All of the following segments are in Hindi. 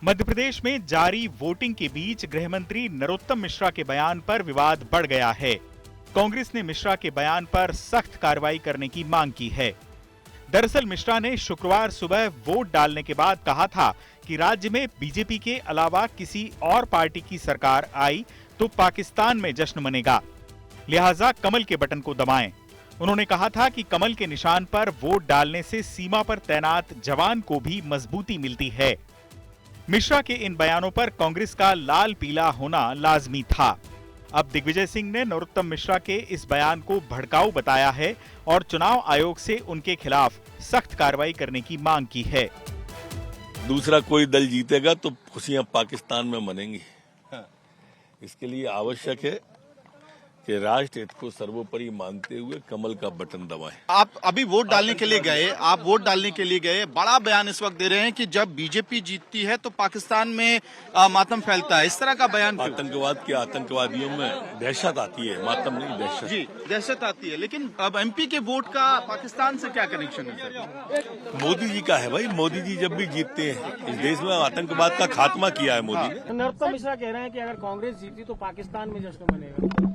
मध्य प्रदेश में जारी वोटिंग के बीच गृह मंत्री नरोत्तम मिश्रा के बयान पर विवाद बढ़ गया है। कांग्रेस ने मिश्रा के बयान पर सख्त कार्रवाई करने की मांग की है। दरअसल मिश्रा ने शुक्रवार सुबह वोट डालने के बाद कहा था कि राज्य में बीजेपी के अलावा किसी और पार्टी की सरकार आई तो पाकिस्तान में जश्न मनेगा, लिहाजा कमल के बटन को दबाएं। उन्होंने कहा था कि कमल के निशान पर वोट डालने से सीमा पर तैनात जवान को भी मजबूती मिलती है। मिश्रा के इन बयानों पर कांग्रेस का लाल पीला होना लाजमी था। अब दिग्विजय सिंह ने नरोत्तम मिश्रा के इस बयान को भड़काऊ बताया है और चुनाव आयोग से उनके खिलाफ सख्त कार्रवाई करने की मांग की है। दूसरा कोई दल जीतेगा तो खुशियां पाकिस्तान में मनेंगी। इसके लिए आवश्यक है कि राष्ट्र हित को सर्वोपरि मानते हुए कमल का बटन दबाएं। आप अभी वोट डालने के लिए गए, बड़ा बयान इस वक्त दे रहे हैं कि जब बीजेपी जीतती है तो पाकिस्तान में मातम फैलता है। इस तरह का बयान क्यों? आतंकवाद के आतंकवादियों में दहशत आती है, मातम नहीं दहशत। जी, दहशत आती है, लेकिन अब एमपी के वोट का पाकिस्तान से क्या कनेक्शन है सर? मोदी जी का है भाई। मोदी जी जब भी जीतते हैं इस देश में आतंकवाद का खात्मा किया है मोदी ने। नरोत्तम मिश्रा कह रहे हैं कि अगर कांग्रेस जीती तो पाकिस्तान में जश्न मनेगा।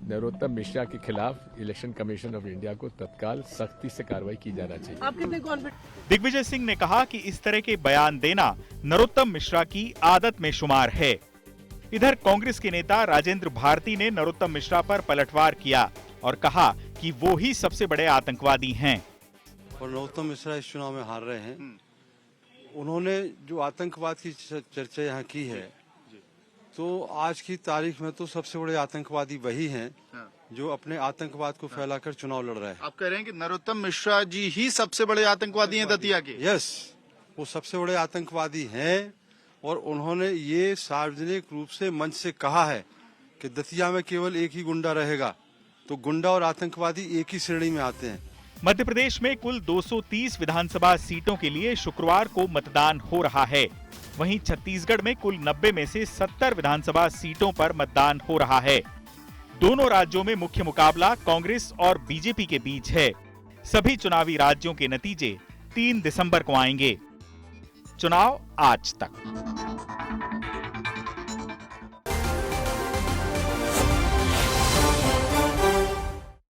नरोत्तम मिश्रा के खिलाफ इलेक्शन कमीशन ऑफ इंडिया को तत्काल सख्ती से कार्रवाई की जाना चाहिए। आप कितने कॉन्फिडेंट? दिग्विजय सिंह ने कहा कि इस तरह के बयान देना नरोत्तम मिश्रा की आदत में शुमार है। इधर कांग्रेस के नेता राजेंद्र भारती ने नरोत्तम मिश्रा पर पलटवार किया और कहा कि वो ही सबसे बड़े आतंकवादी हैं। और नरोत्तम मिश्रा इस चुनाव में हार रहे हैं। उन्होंने जो आतंकवाद की चर्चा यहाँ की है, तो आज की तारीख में तो सबसे बड़े आतंकवादी वही हैं जो अपने आतंकवाद को फैलाकर चुनाव लड़ रहे हैं। आप कह रहे हैं कि नरोत्तम मिश्रा जी ही सबसे बड़े आतंकवादी हैं दतिया के? यस, वो सबसे बड़े आतंकवादी हैं और उन्होंने ये सार्वजनिक रूप से मंच से कहा है कि दतिया में केवल एक ही गुंडा रहेगा। तो गुंडा और आतंकवादी एक ही श्रेणी में आते हैं। मध्य प्रदेश में कुल 230 विधानसभा सीटों के लिए शुक्रवार को मतदान हो रहा है। वहीं छत्तीसगढ़ में कुल 90 में से 70 विधानसभा सीटों पर मतदान हो रहा है। दोनों राज्यों में मुख्य मुकाबला कांग्रेस और बीजेपी के बीच है। सभी चुनावी राज्यों के नतीजे 3 दिसंबर को आएंगे। चुनाव आज तक।